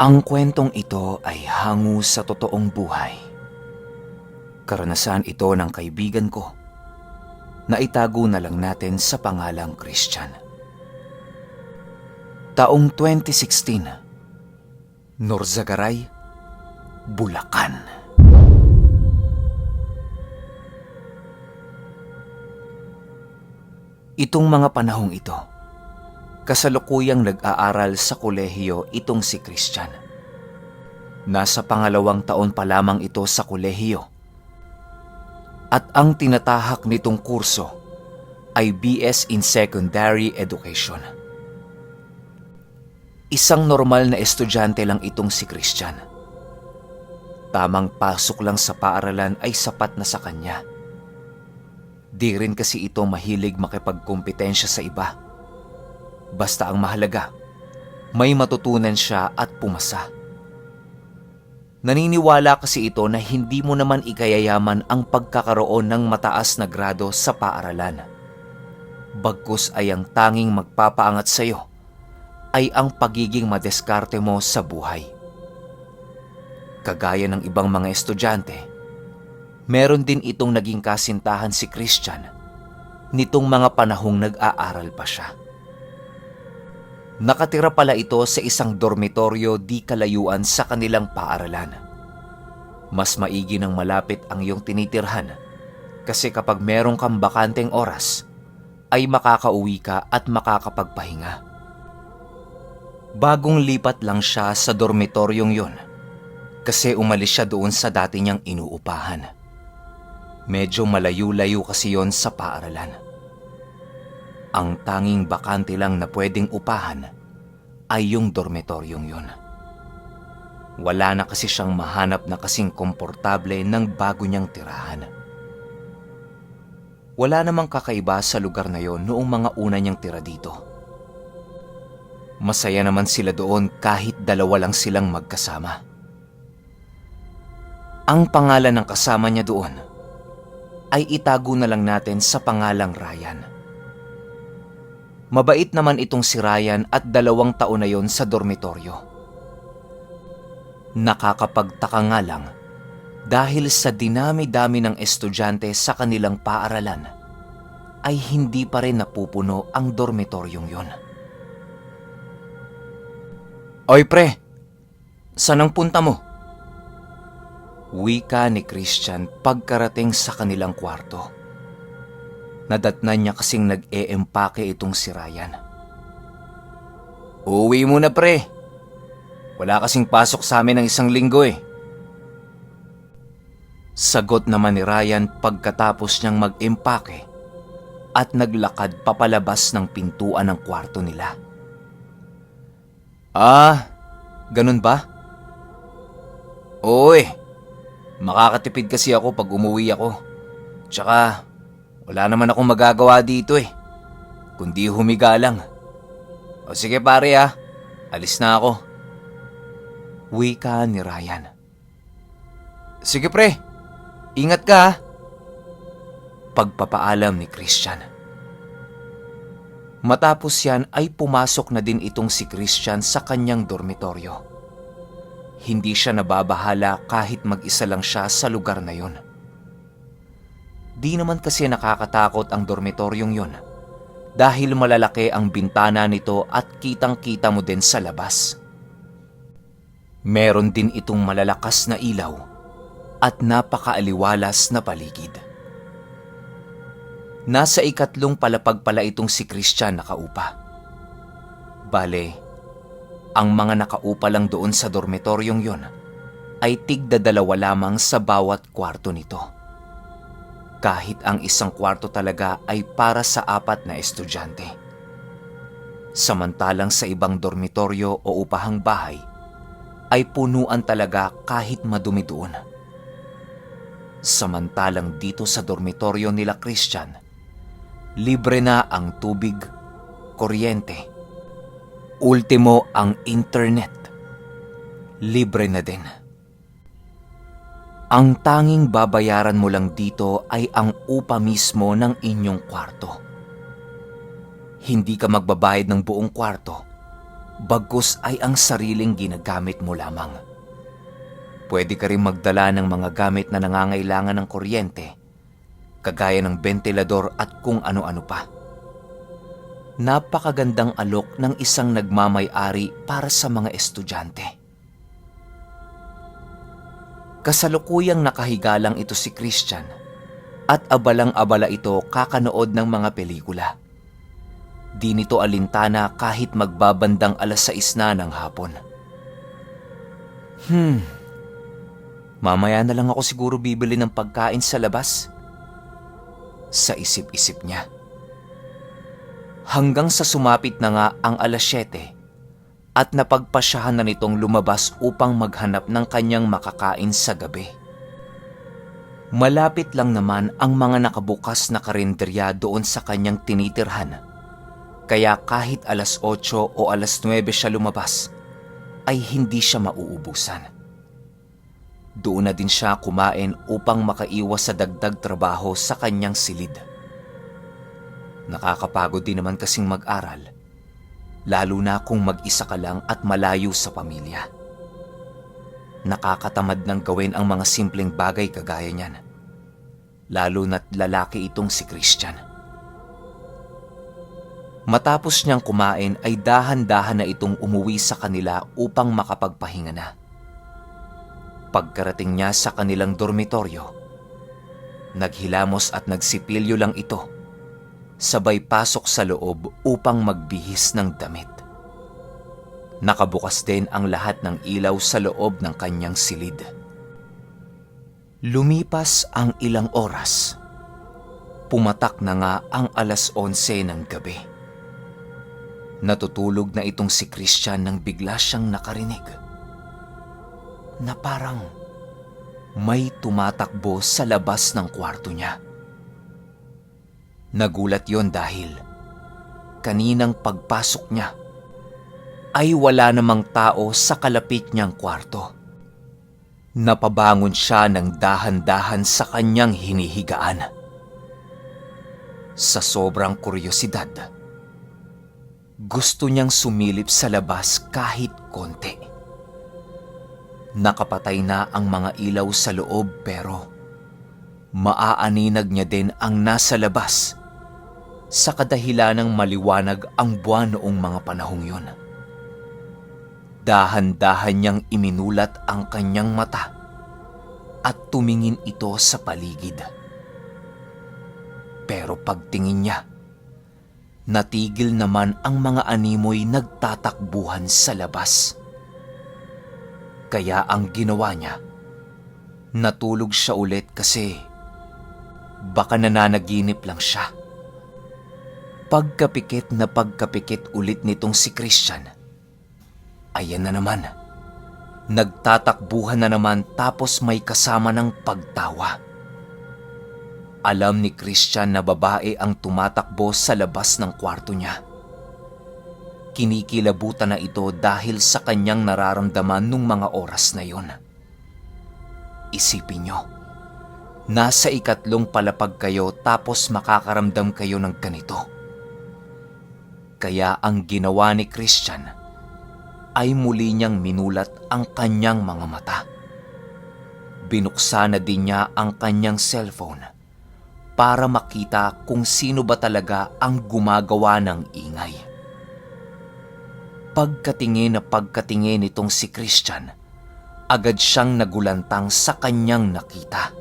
Ang kwentong ito ay hango sa totoong buhay. Karanasan ito ng kaibigan ko na itago na lang natin sa pangalang Christian. Taong 2016, Norzagaray, Bulacan. Itong mga panahong ito, kasalukuyang nag-aaral sa kolehiyo itong si Christian. Nasa pangalawang taon pa lamang ito sa kolehiyo. At ang tinatahak nitong kurso ay BS in Secondary Education. Isang normal na estudyante lang itong si Christian. Tamang pasok lang sa paaralan ay sapat na sa kanya. Di rin kasi ito mahilig makipagkompetensya sa iba. Basta ang mahalaga, may matutunan siya at pumasa. Naniniwala kasi ito na hindi mo naman ikayayaman ang pagkakaroon ng mataas na grado sa paaralan. Bagkus ay ang tanging magpapaangat sa iyo ay ang pagiging madeskarte mo sa buhay. Kagaya ng ibang mga estudyante, meron din itong naging kasintahan si Christian nitong mga panahong nag-aaral pa siya. Nakatira pala ito sa isang dormitoryo di kalayuan sa kanilang paaralan. Mas maigi ng malapit ang iyong tinitirhan kasi kapag meron kang bakanteng oras, ay makakauwi ka at makakapagpahinga. Bagong lipat lang siya sa dormitoryong yon kasi umalis siya doon sa dati niyang inuupahan. Medyo malayo-layo kasi yon sa paaralan. Ang tanging bakante lang na pwedeng upahan ay yung dormitoryong yun. Wala na kasi siyang mahanap na kasing komportable ng bago niyang tirahan. Wala namang kakaiba sa lugar na yon noong mga una niyang tira dito. Masaya naman sila doon kahit dalawa lang silang magkasama. Ang pangalan ng kasama niya doon ay itago na lang natin sa pangalang Ryan. Mabait naman itong si Ryan at 2 taon na yon sa dormitoryo. Nakakapagtaka nga lang dahil sa dinami-dami ng estudyante sa kanilang paaralan ay hindi pa rin napupuno ang dormitoryong yon. Oy pre, saan ang punta mo? Wika ni Christian pagkarating sa kanilang kwarto. Nadatnan niya kasing nag-eempake itong si Ryan. Uuwi muna pre. Wala kasing pasok sa amin ng 1 linggo eh. Sagot naman ni Ryan pagkatapos niyang mag-empake at naglakad papalabas ng pintuan ng kwarto nila. Ganun ba? Oo eh. Makakatipid kasi ako pag umuwi ako. Tsaka wala naman akong magagawa dito eh, kundi humiga lang. O sige pare alis na ako. Wika ni Ryan. Sige pre, ingat ka Pagpapaalam ni Christian. Matapos yan ay pumasok na din itong si Christian sa kanyang dormitoryo. Hindi siya nababahala kahit mag-isa lang siya sa lugar na yon. Di naman kasi nakakatakot ang dormitoryong yon dahil malalaki ang bintana nito at kitang-kita mo din sa labas. Meron din itong malalakas na ilaw at napakaaliwalas na paligid. Nasa 3 palapag pala itong si Christian nakaupa. Bale, ang mga nakaupa lang doon sa dormitoryong yon ay tig-2 lamang sa bawat kwarto nito. Kahit ang 1 kwarto talaga ay para sa 4 na estudyante. Samantalang sa ibang dormitoryo o upahang bahay ay punuan talaga kahit madumi doon. Samantalang dito sa dormitoryo nila Christian, libre na ang tubig, kuryente, ultimo ang internet. Libre na din. Ang tanging babayaran mo lang dito ay ang upa mismo ng inyong kwarto. Hindi ka magbabayad ng buong kwarto bagkus ay ang sariling ginagamit mo lamang. Pwede ka rin magdala ng mga gamit na nangangailangan ng kuryente, kagaya ng bentilador at kung ano-ano pa. Napakagandang alok ng isang nagmamay-ari para sa mga estudyante. Kasalukuyang nakahiga lang ito si Christian at abalang-abala ito kakanood ng mga pelikula. Di nito alintana kahit magbabandang 6:00 na ng hapon. Mamaya na lang ako siguro bibili ng pagkain sa labas. Sa isip-isip niya. Hanggang sa sumapit na nga ang 7:00 at napagpasyahan na nitong lumabas upang maghanap ng kanyang makakain sa gabi. Malapit lang naman ang mga nakabukas na karinderya doon sa kanyang tinitirhan. Kaya kahit 8:00 o 9:00 siya lumabas, ay hindi siya mauubusan. Doon na din siya kumain upang makaiwas sa dagdag trabaho sa kanyang silid. Nakakapagod din naman kasing mag-aral, lalo na kung mag-isa ka lang at malayo sa pamilya. Nakakatamad ng gawin ang mga simpleng bagay kagaya niyan, lalo na't lalaki itong si Christian. Matapos niyang kumain ay dahan-dahan na itong umuwi sa kanila upang makapagpahinga na. Pagkarating niya sa kanilang dormitoryo, naghilamos at nagsipilyo lang ito, sabay pasok sa loob upang magbihis ng damit. Nakabukas din ang lahat ng ilaw sa loob ng kanyang silid. Lumipas ang ilang oras. Pumatak na nga ang 11:00 ng gabi. Natutulog na itong si Christian nang bigla siyang nakarinig na parang may tumatakbo sa labas ng kwarto niya. Nagulat yon dahil kaninang pagpasok niya ay wala namang tao sa kalapit niyang kwarto. Napabangon siya ng dahan-dahan sa kanyang hinihigaan. Sa sobrang kuryosidad, gusto niyang sumilip sa labas kahit konti. Nakapatay na ang mga ilaw sa loob pero maaaninag niya din ang nasa labas sa kadahilanang maliwanag ang buwan noong mga panahong yun. Dahan-dahan niyang iminulat ang kanyang mata at tumingin ito sa paligid. Pero pagtingin niya, natigil naman ang mga animoy nagtatakbuhan sa labas. Kaya ang ginawa niya, natulog siya ulit kasi baka nananaginip lang siya. Pagkapikit na pagkapikit ulit nitong si Christian, ayan na naman, nagtatakbuhan na naman tapos may kasama ng pagtawa. Alam ni Christian na babae ang tumatakbo sa labas ng kwarto niya. Kinikilabutan na ito dahil sa kanyang nararamdaman nung mga oras na yon. Isipin niyo, nasa 3 palapag kayo tapos makakaramdam kayo ng ganito. Kaya ang ginawa ni Christian ay muli niyang minulat ang kanyang mga mata. Binuksan na din niya ang kanyang cellphone para makita kung sino ba talaga ang gumagawa ng ingay. Pagkatingin na pagkatingin nitong si Christian, agad siyang nagulantang sa kanyang nakita.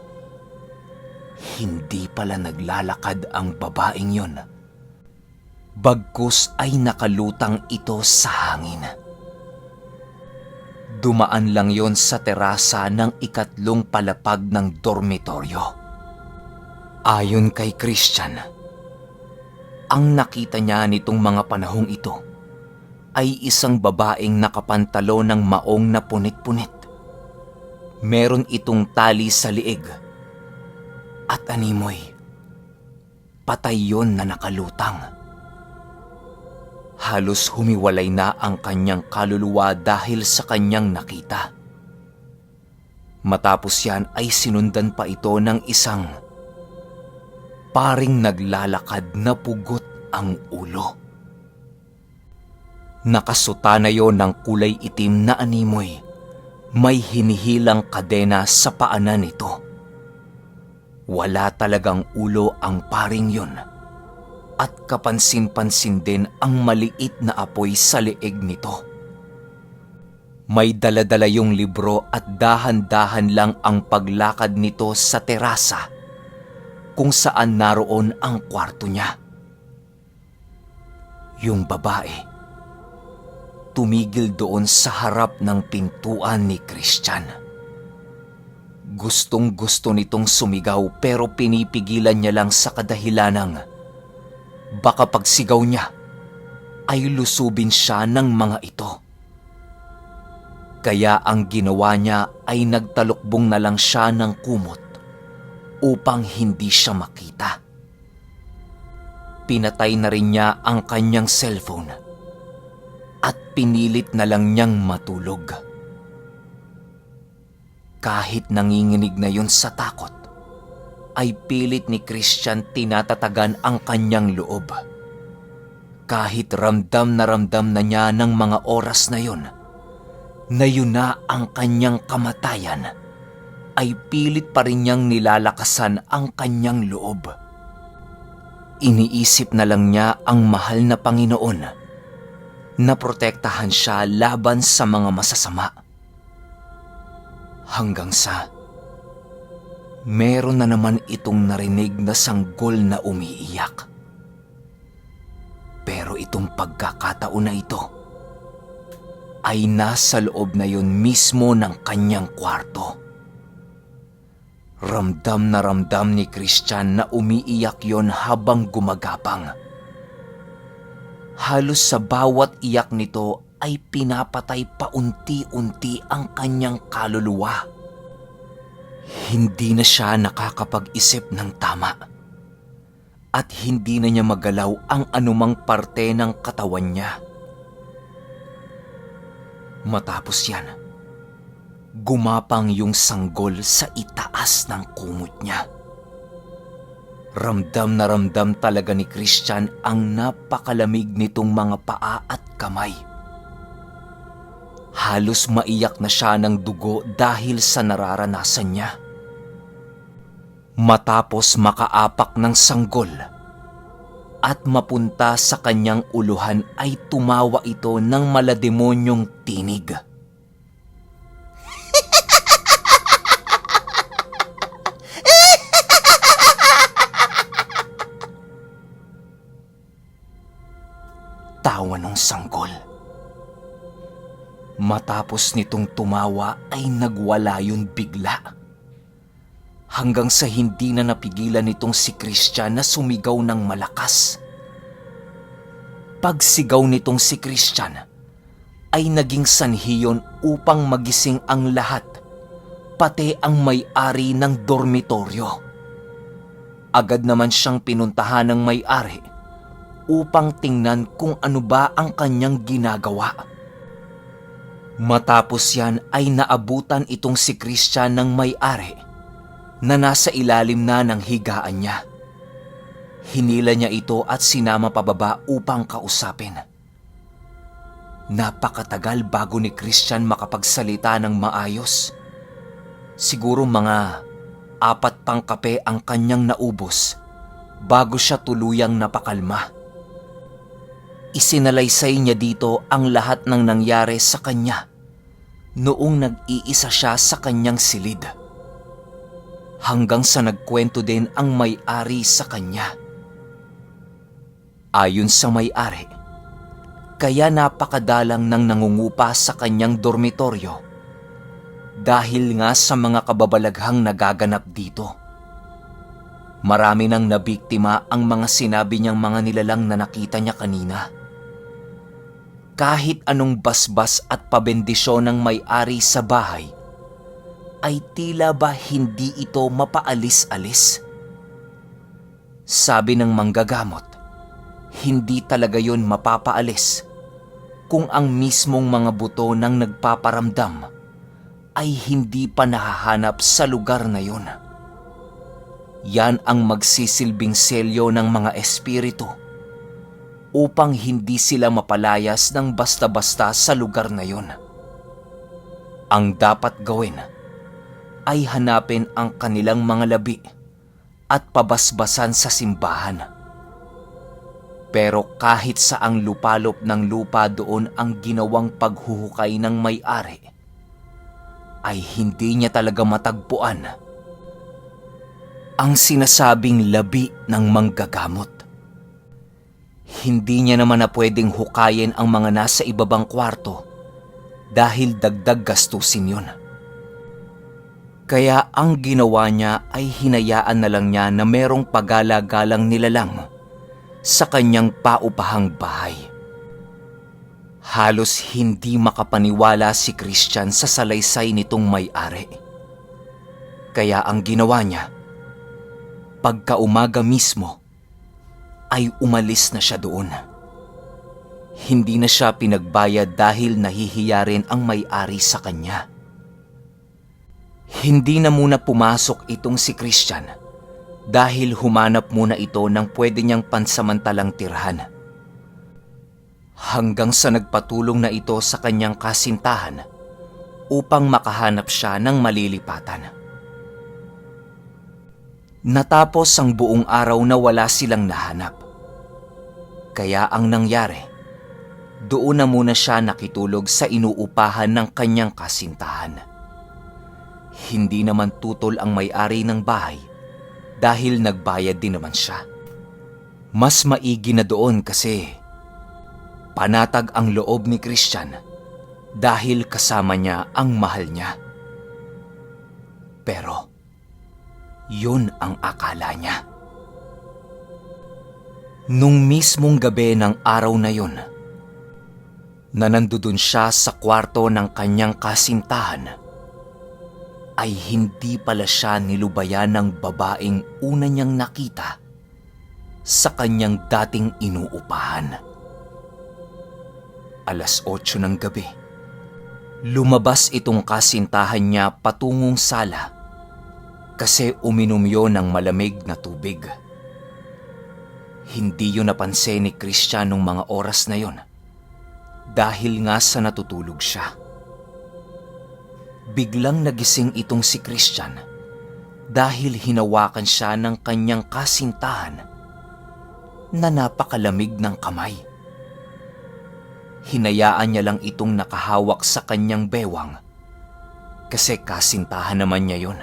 Hindi pala naglalakad ang babaeng yon. Bagkus ay nakalutang ito sa hangin. Dumaan lang yon sa terasa ng 3 palapag ng dormitoryo. Ayon kay Christian, ang nakita niya nitong mga panahong ito ay isang babaeng nakapantalo ng maong na punit-punit. Meron itong tali sa liig at animoy. Patay yon na nakalutang. Halos humiwalay na ang kanyang kaluluwa dahil sa kanyang nakita. Matapos yan ay sinundan pa ito ng isang paring naglalakad na pugot ang ulo. Nakasuta na yon ng kulay itim na animoy. May hinihilang kadena sa paanan nito. Wala talagang ulo ang paring yon. At kapansin-pansin din ang maliit na apoy sa leeg nito. May daladala yung libro at dahan-dahan lang ang paglakad nito sa terasa kung saan naroon ang kwarto niya. Yung babae tumigil doon sa harap ng pintuan ni Christian. Gustong-gusto nitong sumigaw pero pinipigilan niya lang sa kadahilanang baka pagsigaw niya ay lusubin siya ng mga ito. Kaya ang ginawa niya ay nagtalukbong na lang siya ng kumot upang hindi siya makita. Pinatay na rin niya ang kanyang cellphone at pinilit na lang niyang matulog. Kahit nanginginig na yun sa takot, ay pilit ni Christian tinatatagan ang kanyang loob. Kahit ramdam na niya ng mga oras na yun na ang kanyang kamatayan, ay pilit pa rin niyang nilalakasan ang kanyang loob. Iniisip na lang niya ang mahal na Panginoon na protektahan siya laban sa mga masasama. Hanggang sa meron na naman itong narinig na sanggol na umiiyak. Pero itong pagkakataon na ito ay nasa loob na yun mismo ng kanyang kwarto. Ramdam na ramdam ni Christian na umiiyak yon habang gumagapang. Halos sa bawat iyak nito ay pinapatay paunti-unti ang kanyang kaluluwa. Hindi na siya nakakapag-isip ng tama at hindi na niya magalaw ang anumang parte ng katawan niya. Matapos yan, gumapang yung sanggol sa itaas ng kumot niya. Ramdam na ramdam talaga ni Christian ang napakalamig nitong mga paa at kamay. Halos maiyak na siya ng dugo dahil sa nararanasan niya. Matapos makaapak ng sanggol at mapunta sa kanyang uluhan ay tumawa ito ng malademonyong tinig. Tawa ng sanggol. Matapos nitong tumawa ay nagwala yun bigla. Hanggang sa hindi na napigilan nitong si Christian na sumigaw ng malakas. Pagsigaw nitong si Christian ay naging sanhi yun upang magising ang lahat, pati ang may-ari ng dormitoryo. Agad naman siyang pinuntahan ng may-ari upang tingnan kung ano ba ang kanyang ginagawa. Matapos yan ay naabutan itong si Christian ng may-ari na nasa ilalim na ng higaan niya. Hinila niya ito at sinama pababa upang kausapin. Napakatagal bago ni Christian makapagsalita ng maayos. Siguro mga 4 pang kape ang kanyang naubos bago siya tuluyang napakalma. Isinalaysay niya dito ang lahat ng nangyari sa kanya noong nag-iisa siya sa kanyang silid. Hanggang sa nagkwento din ang may-ari sa kanya. Ayon sa may-ari, kaya napakadalang nang nangungupa sa kanyang dormitoryo dahil nga sa mga kababalaghang nagaganap dito. Marami nang nabiktima ang mga sinabi niyang mga nilalang na nakita niya kanina. Kahit anong basbas at pabendisyon ng may-ari sa bahay, ay tila ba hindi ito mapaalis-alis. Sabi ng manggagamot, hindi talaga yon mapapaalis kung ang mismong mga buto ng nagpaparamdam ay hindi pa nahahanap sa lugar na yon. Yan ang magsisilbing selyo ng mga espiritu upang hindi sila mapalayas ng basta-basta sa lugar na yon. Ang dapat gawin ay hanapin ang kanilang mga labi at pabasbasan sa simbahan. Pero kahit saang lupalop ng lupa doon ang ginawang paghuhukay ng may-ari, ay hindi niya talaga matagpuan ang sinasabing labi ng manggagamot. Hindi niya naman na pwedeng hukayin ang mga nasa ibabang kwarto dahil dagdag gastusin yun. Kaya ang ginawa niya ay hinayaan na lang niya na merong pagala-galang nilalang sa kanyang paupahang bahay. Halos hindi makapaniwala si Christian sa salaysay nitong may-ari. Kaya ang ginawa niya, pagkaumaga mismo, ay umalis na siya doon. Hindi na siya pinagbayad dahil nahihiya rin ang may-ari sa kanya. Hindi na muna pumasok itong si Christian dahil humanap muna ito ng pwede niyang pansamantalang tirhan. Hanggang sa nagpatulong na ito sa kanyang kasintahan upang makahanap siya ng malilipatan. Natapos ang buong araw na wala silang nahanap. Kaya ang nangyari, doon na muna siya nakitulog sa inuupahan ng kanyang kasintahan. Hindi naman tutol ang may-ari ng bahay dahil nagbayad din naman siya. Mas maigi na doon kasi panatag ang loob ni Christian dahil kasama niya ang mahal niya. Pero yun ang akala niya. Nung mismong gabi ng araw na yun, na nandudun siya sa kwarto ng kanyang kasintahan, ay hindi pala siya nilubayan ng babaeng una niyang nakita sa kanyang dating inuupahan. 8:00 ng gabi, lumabas itong kasintahan niya patungong sala kasi uminom yun ng malamig na tubig. Hindi yun napansin ni Christian nung mga oras na yun dahil nga sa natutulog siya. Biglang nagising itong si Christian dahil hinawakan siya ng kanyang kasintahan na napakalamig ng kamay. Hinayaan niya lang itong nakahawak sa kanyang bewang kasi kasintahan naman niya yun.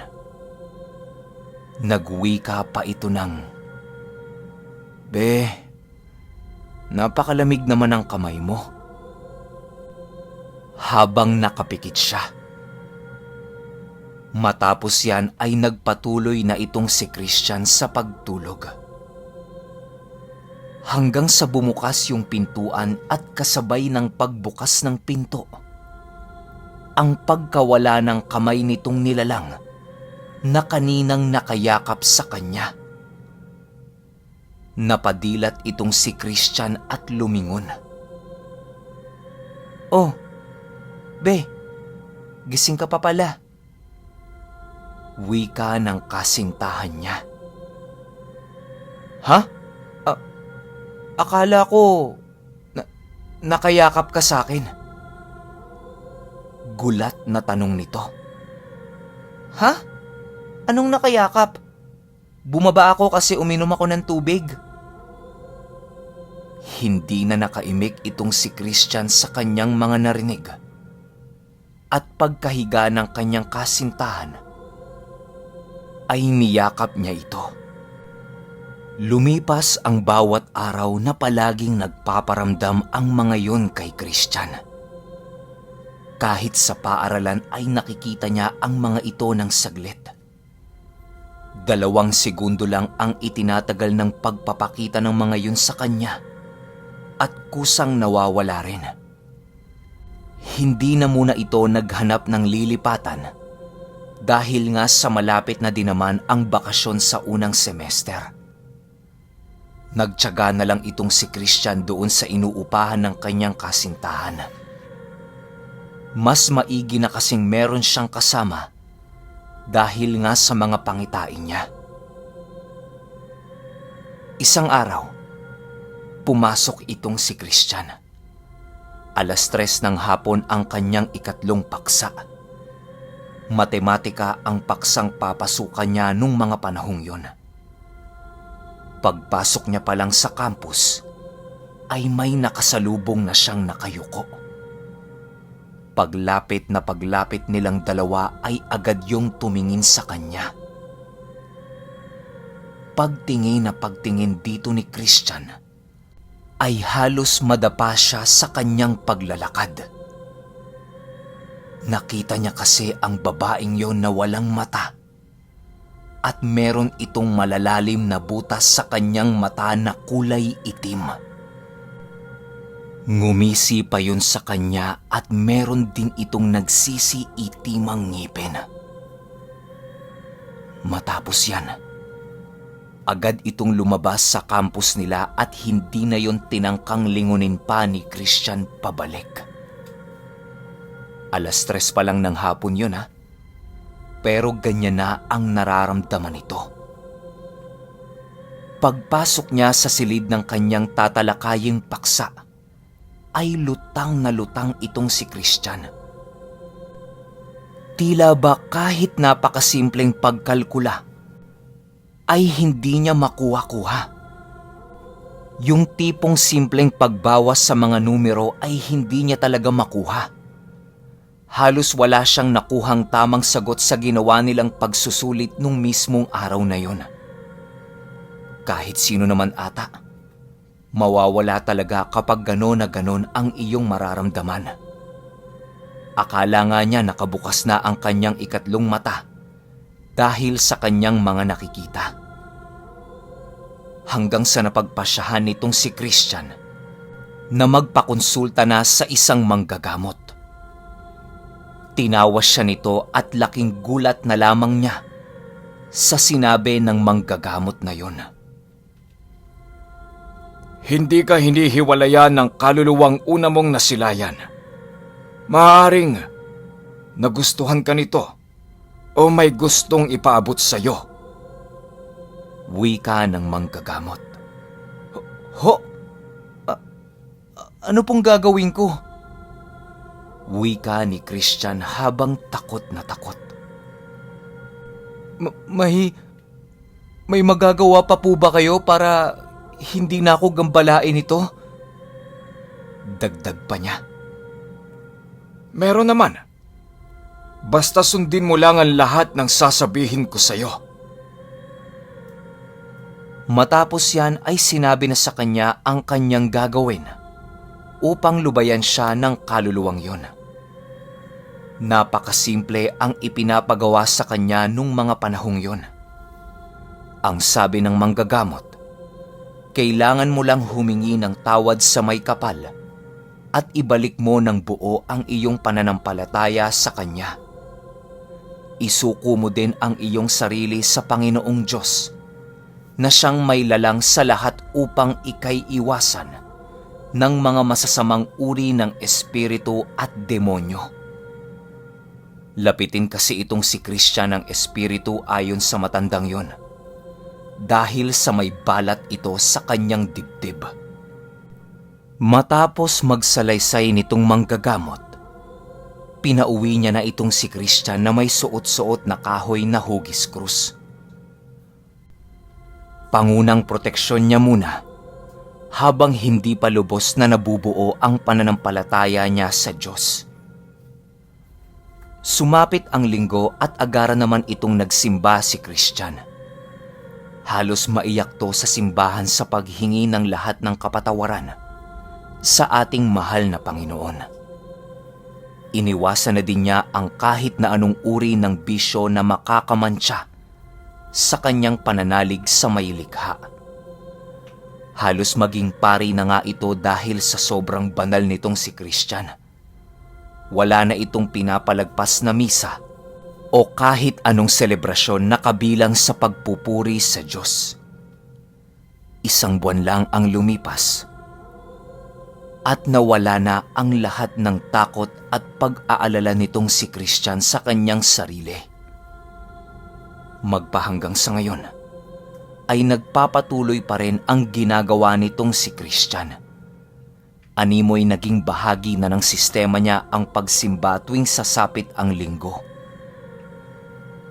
Nagwika pa ito ng, "Be, napakalamig naman ang kamay mo." Habang nakapikit siya. Matapos yan ay nagpatuloy na itong si Christian sa pagtulog. Hanggang sa bumukas yung pintuan at kasabay ng pagbukas ng pinto, ang pagkawala ng kamay nitong nilalang na kaninang nakayakap sa kanya. Napadilat itong si Christian at lumingon. "Oh, be, gising ka pa pala." Wika ng kasintahan niya. "Ha? Akala ko nakayakap ka sa akin." Gulat na tanong nito. "Ha? Anong nakayakap? Bumaba ako kasi uminom ako ng tubig." Hindi na nakaimik itong si Christian sa kanyang mga narinig. At pagkahiga ng kanyang kasintahan, ay niyakap niya ito. Lumipas ang bawat araw na palaging nagpaparamdam ang mga yon kay Christian. Kahit sa paaralan ay nakikita niya ang mga ito ng saglit. 2 segundo lang ang itinatagal ng pagpapakita ng mga yun sa kanya at kusang nawawala rin. Hindi na muna ito naghanap ng lilipatan dahil nga sa malapit na din naman ang bakasyon sa unang semester. Nagtiyaga na lang itong si Christian doon sa inuupahan ng kanyang kasintahan. Mas maigi na kasing meron siyang kasama dahil nga sa mga pangitain niya. Isang araw, pumasok itong si Christian. 3:00 ng hapon ang kanyang ikatlong paksa. Matematika ang paksang papasukan niya nung mga panahong yon. Pagpasok niya pa lang sa campus, ay may nakasalubong na siyang nakayuko. Paglapit nilang dalawa ay agad yung tumingin sa kanya. Pagtingin dito ni Christian, ay halos madapa siya sa kanyang paglalakad. Nakita niya kasi ang babaeng yon na walang mata at meron itong malalalim na butas sa kanyang mata na kulay itim. Ngumisi pa yun sa kanya at meron din itong nagsisi-itimang ngipin. Matapos yan, agad itong lumabas sa campus nila at hindi na yon tinangkang lingunin pa ni Christian pabalik. 3:00 pa lang ng hapon yun ha. Pero ganyan na ang nararamdaman nito. Pagpasok niya sa silid ng kanyang tatalakaying paksa, ay lutang na lutang itong si Christian. Tila ba kahit napakasimpleng pagkalkula, ay hindi niya makuha-kuha. Yung tipong simpleng pagbawas sa mga numero ay hindi niya talaga makuha. Halos wala siyang nakuhang tamang sagot sa ginawa nilang pagsusulit nung mismong araw na yon. Kahit sino naman ata, mawawala talaga kapag gano'n na gano'n ang iyong mararamdaman. Akala nga niya nakabukas na ang kanyang ikatlong mata dahil sa kanyang mga nakikita. Hanggang sa napagpasyahan nitong si Christian na magpakonsulta na sa isang manggagamot. Tinawas siya nito at laking gulat na lamang niya sa sinabi ng manggagamot na yon. Hindi ka hinihiwalayan ng kaluluwang una mong nasilayan. Maaaring nagustuhan ka nito o may gustong ipaabot sa iyo. Wika ng manggagamot. Ano pong gagawin ko? Wika ni Christian habang takot na takot. May magagawa pa po ba kayo para hindi na ako gambalain ito? Dagdag pa niya. Meron naman. Basta sundin mo lang ang lahat ng sasabihin ko sa iyo. Matapos yan ay sinabi na sa kanya ang kanyang gagawin upang lubayan siya ng kaluluwang yon. Napakasimple ang ipinapagawa sa kanya nung mga panahong yon. Ang sabi ng manggagamot, kailangan mo lang humingi ng tawad sa may kapal at ibalik mo ng buo ang iyong pananampalataya sa Kanya. Isuko mo din ang iyong sarili sa Panginoong Diyos na siyang may lalang sa lahat upang ikay iwasan ng mga masasamang uri ng espiritu at demonyo. Lapitin kasi itong si Christian ng espiritu ayon sa matandang yon, dahil sa may balat ito sa kanyang dibdib. Matapos magsalaysay nitong manggagamot, pinauwi niya na itong si Christian na may suot-suot na kahoy na hugis krus. Pangunang proteksyon niya muna habang hindi pa lubos na nabubuo ang pananampalataya niya sa Diyos. Sumapit ang linggo at agara naman itong nagsimba si Christian. Halos maiyak to sa simbahan sa paghingi ng lahat ng kapatawaran sa ating mahal na Panginoon. Iniwasan na din niya ang kahit na anong uri ng bisyo na makakamantsa sa kanyang pananalig sa may likha. Halos maging pari na nga ito dahil sa sobrang banal nitong si Christian. Wala na itong pinapalagpas na misa o kahit anong selebrasyon na kabilang sa pagpupuri sa Diyos. 1 buwan lang ang lumipas at nawala na ang lahat ng takot at pag-aalala nitong si Christian sa kanyang sarili. Magpahanggang sa ngayon, ay nagpapatuloy pa rin ang ginagawa nitong si Christian. Animoy naging bahagi na ng sistema niya ang pagsimba tuwing sasapit ang linggo.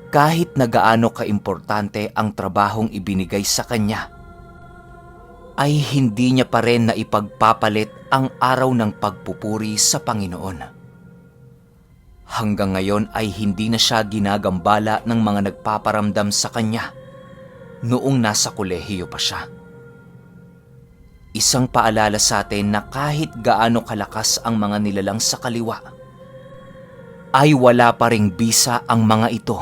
Kahit na gaano kaimportante ang trabahong ibinigay sa kanya, ay hindi niya pa rin naipagpapalit ang araw ng pagpupuri sa Panginoon. Hanggang ngayon ay hindi na siya ginagambala ng mga nagpaparamdam sa kanya noong nasa kolehiyo pa siya. Isang paalala sa atin na kahit gaano kalakas ang mga nilalang sa kaliwa, ay wala pa ring bisa ang mga ito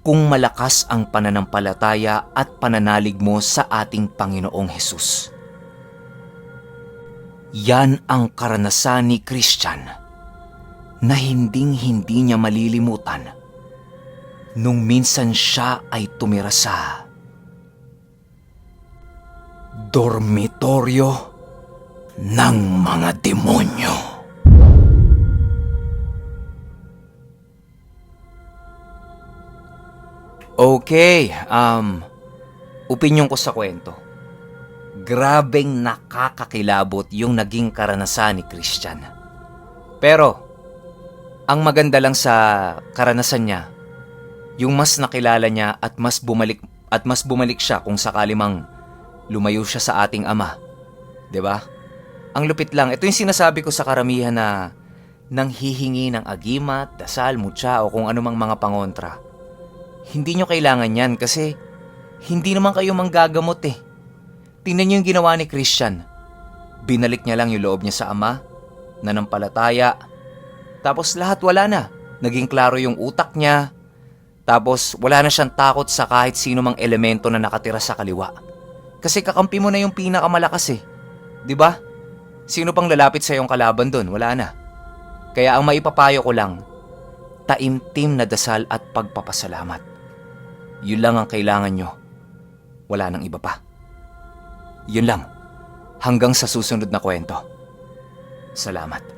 kung malakas ang pananampalataya at pananalig mo sa ating Panginoong Hesus. Yan ang karanasan ni Christian na hinding-hindi niya malilimutan nung minsan siya ay tumira sa dormitoryo ng mga demonyo. Okay, opinyon ko sa kwento. Grabeng nakakakilabot yung naging karanasan ni Christian. Pero, ang maganda lang sa karanasan niya, yung mas nakilala niya at mas bumalik siya kung sakali mang lumayo siya sa ating Ama. 'Di ba? Ang lupit lang. Ito yung sinasabi ko sa karamihan na nang hihingi ng agimat, dasal, mutya o kung anumang mga pangontra. Hindi nyo kailangan yan kasi hindi naman kayo manggagamot eh. Tingnan nyo yung ginawa ni Christian. Binalik niya lang yung loob niya sa Ama, nanampalataya, tapos lahat wala na. Naging klaro yung utak niya, tapos wala na siyang takot sa kahit sino mang elemento na nakatira sa kaliwa. Kasi kakampi mo na yung pinakamalakas eh. 'Di ba? Sino pang lalapit sa iyong kalaban doon? Wala na. Kaya ang maipapayo ko lang, taimtim na dasal at pagpapasalamat. Yun lang ang kailangan nyo. Wala nang iba pa. Yun lang. Hanggang sa susunod na kwento. Salamat.